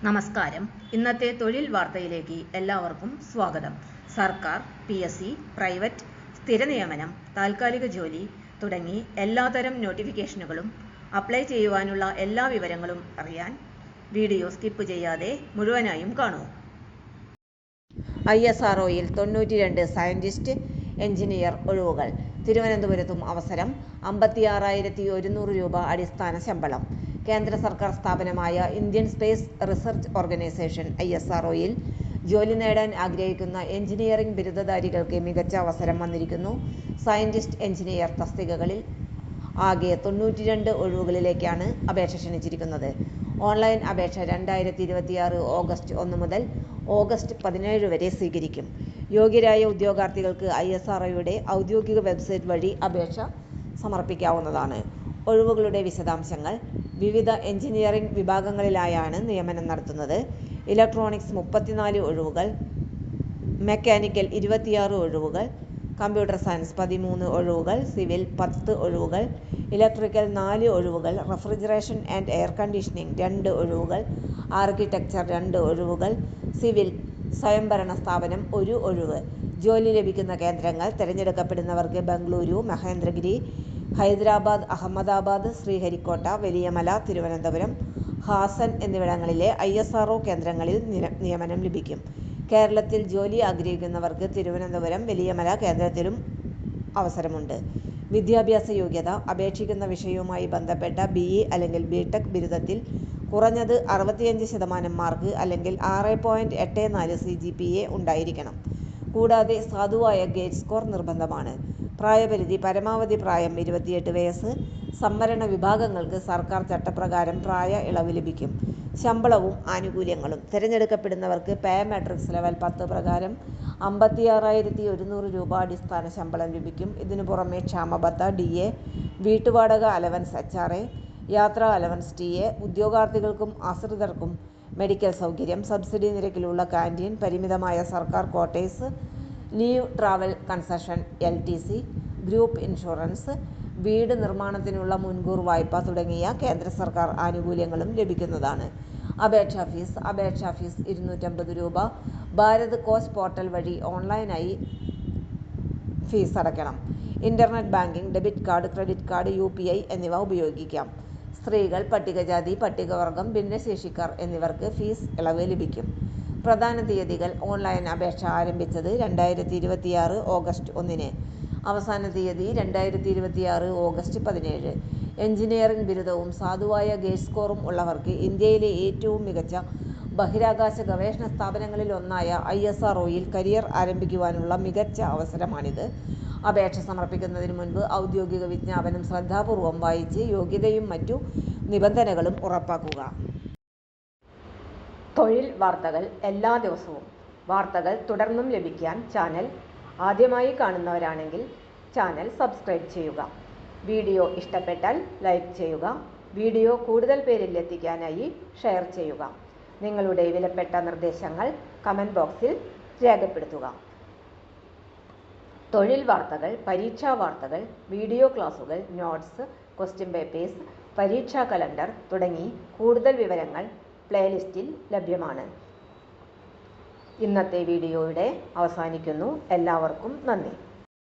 നമസ്കാരം. ഇന്നത്തെ തൊഴിൽ വാർത്തയിലേക്ക് എല്ലാവർക്കും സ്വാഗതം. സർക്കാർ, PSC, പ്രൈവറ്റ്, സ്ഥിര നിയമനം, താൽക്കാലിക ജോലി തുടങ്ങി എല്ലാത്തരം നോട്ടിഫിക്കേഷനുകളും അപ്ലൈ ചെയ്യുവാനുള്ള എല്ലാ വിവരങ്ങളും അറിയാൻ വീഡിയോ സ്കിപ്പ് ചെയ്യാതെ മുഴുവനായും കാണൂ. ISROയിൽ 92 സയന്റിസ്റ്റ്, എഞ്ചിനീയർ ഒഴിവുകൾ. തിരുവനന്തപുരത്തും അവസരം. 56,100 രൂപ അടിസ്ഥാന ശമ്പളം. കേന്ദ്ര സർക്കാർ സ്ഥാപനമായ ഇന്ത്യൻ സ്പേസ് റിസർച്ച് ഓർഗനൈസേഷൻ ISROയിൽ ജോലി നേടാൻ ആഗ്രഹിക്കുന്ന എഞ്ചിനീയറിംഗ് ബിരുദധാരികൾക്ക് മികച്ച അവസരം വന്നിരിക്കുന്നു. സയന്റിസ്റ്റ്, എഞ്ചിനീയർ തസ്തികകളിൽ ആകെ 92 ഒഴിവുകളിലേക്കാണ് അപേക്ഷ ക്ഷണിച്ചിരിക്കുന്നത്. ഓൺലൈൻ അപേക്ഷ 2026 ഓഗസ്റ്റ് 1 മുതൽ ഓഗസ്റ്റ് 17 വരെ സ്വീകരിക്കും. യോഗ്യരായ ഉദ്യോഗാർത്ഥികൾക്ക് ISROയുടെ ഔദ്യോഗിക വെബ്സൈറ്റ് വഴി അപേക്ഷ സമർപ്പിക്കാവുന്നതാണ്. ഒഴിവുകളുടെ വിശദാംശങ്ങൾ. വിവിധ എഞ്ചിനീയറിംഗ് വിഭാഗങ്ങളിലായാണ് നിയമനം നടത്തുന്നത്. ഇലക്ട്രോണിക്സ് 34 ഒഴിവുകൾ, മെക്കാനിക്കൽ 26 ഒഴിവുകൾ, കമ്പ്യൂട്ടർ സയൻസ് 13 ഒഴിവുകൾ, സിവിൽ 10 ഒഴിവുകൾ, ഇലക്ട്രിക്കൽ 4 ഒഴിവുകൾ, റെഫ്രിജറേഷൻ ആൻഡ് എയർ കണ്ടീഷനിംഗ് 2 ഒഴിവുകൾ, ആർക്കിടെക്ചർ 2 ഒഴിവുകൾ, സിവിൽ സ്വയംഭരണ സ്ഥാപനം 1 ഒഴിവ്. ജോലി ലഭിക്കുന്ന കേന്ദ്രങ്ങൾ. തിരഞ്ഞെടുക്കപ്പെടുന്നവർക്ക് ബംഗളൂരു, മഹേന്ദ്രഗിരി, ഹൈദരാബാദ്, അഹമ്മദാബാദ്, ശ്രീഹരിക്കോട്ട, വലിയമല, തിരുവനന്തപുരം, ഹാസൻ എന്നിവിടങ്ങളിലെ ISRO കേന്ദ്രങ്ങളിൽ നിയമനം ലഭിക്കും. കേരളത്തിൽ ജോലി ആഗ്രഹിക്കുന്നവർക്ക് തിരുവനന്തപുരം, വലിയമല കേന്ദ്രത്തിലും അവസരമുണ്ട്. വിദ്യാഭ്യാസ യോഗ്യത. അപേക്ഷിക്കുന്ന വിഷയവുമായി ബന്ധപ്പെട്ട BE അല്ലെങ്കിൽ BTech ബിരുദത്തിൽ കുറഞ്ഞത് 65% മാർക്ക് അല്ലെങ്കിൽ 6.84 CGPA ഉണ്ടായിരിക്കണം. കൂടാതെ സാധുവായ ഗേറ്റ് സ്കോർ നിർബന്ധമാണ്. പ്രായപരിധി. പരമാവധി പ്രായം 28 വയസ്സ്. സംവരണ വിഭാഗങ്ങൾക്ക് സർക്കാർ ചട്ടപ്രകാരം പ്രായ ഇളവ് ലഭിക്കും. ശമ്പളവും ആനുകൂല്യങ്ങളും. തിരഞ്ഞെടുക്കപ്പെടുന്നവർക്ക് പേ മാട്രിക്സ് ലെവൽ 10 പ്രകാരം 56,100 രൂപ അടിസ്ഥാന ശമ്പളം ലഭിക്കും. ഇതിനു പുറമെ ക്ഷാമബത്ത, DA, വീട്ടുവാടക അലവൻസ് HRA, യാത്രാ അലവൻസ് TA, ഉദ്യോഗാർത്ഥികൾക്കും ആശ്രിതർക്കും മെഡിക്കൽ സൗകര്യം, സബ്സിഡി നിരക്കിലുള്ള കാന്റീൻ, പരിമിതമായ സർക്കാർ quarters, leave travel concession LTC, group insurance, വീട് നിർമ്മാണത്തിനുള്ള മുൻകൂർ വായ്പ തുടങ്ങിയ കേന്ദ്ര സർക്കാർ ആനുകൂല്യങ്ങളും ലഭിക്കുന്നതാണ്. അപേക്ഷാ ഫീസ്. 250 രൂപ ഭാരത് കോച്ച് പോർട്ടൽ വഴി ഓൺലൈനായി ഫീസ് അടയ്ക്കണം. Internet banking, debit card, credit card, UPI എന്നിവ ഉപയോഗിക്കാം. സ്ത്രീകൾ, പട്ടികജാതി, പട്ടികവർഗം, ഭിന്നശേഷിക്കാർ എന്നിവർക്ക് ഫീസ് ഇളവ് ലഭിക്കും. പ്രധാന തീയതികൾ. ഓൺലൈൻ അപേക്ഷ ആരംഭിച്ചത് 2026 ഓഗസ്റ്റ് 1. അവസാന തീയതി 2026 ഓഗസ്റ്റ് 17. എഞ്ചിനീയറിംഗ് ബിരുദവും സാധുവായ ഗേറ്റ് സ്കോറും ഉള്ളവർക്ക് ഇന്ത്യയിലെ ഏറ്റവും മികച്ച ബഹിരാകാശ ഗവേഷണ സ്ഥാപനങ്ങളിലൊന്നായ ISROയിൽ കരിയർ ആരംഭിക്കുവാനുള്ള മികച്ച അവസരമാണിത്. അപേക്ഷ സമർപ്പിക്കുന്നതിന് മുൻപ് ഔദ്യോഗിക വിജ്ഞാപനം ശ്രദ്ധാപൂർവം വായിച്ച് യോഗ്യതയും മറ്റു നിബന്ധനകളും ഉറപ്പാക്കുക. തൊഴിൽ വാർത്തകൾ എല്ലാ ദിവസവും. വാർത്തകൾ തുടർന്നും ലഭിക്കാൻ ചാനൽ ആദ്യമായി കാണുന്നവരാണെങ്കിൽ ചാനൽ സബ്സ്ക്രൈബ് ചെയ്യുക. വീഡിയോ ഇഷ്ടപ്പെട്ടാൽ ലൈക്ക് ചെയ്യുക. വീഡിയോ കൂടുതൽ പേരിൽ എത്തിക്കാനായി ഷെയർ ചെയ്യുക. നിങ്ങളുടെ വിലപ്പെട്ട നിർദ്ദേശങ്ങൾ കമന്റ് ബോക്സിൽ രേഖപ്പെടുത്തുക. തൊഴിൽ വാർത്തകൾ, പരീക്ഷാ വാർത്തകൾ, വീഡിയോ ക്ലാസുകൾ, നോട്ട്സ്, ക്വസ്റ്റ്യൻ പേപ്പേഴ്സ്, പരീക്ഷാ കലണ്ടർ തുടങ്ങി കൂടുതൽ വിവരങ്ങൾ പ്ലേലിസ്റ്റിൽ ലഭ്യമാണ്. ഇന്നത്തെ വീഡിയോയുടെ അവസാനിക്കുന്നു. എല്ലാവർക്കും നന്ദി.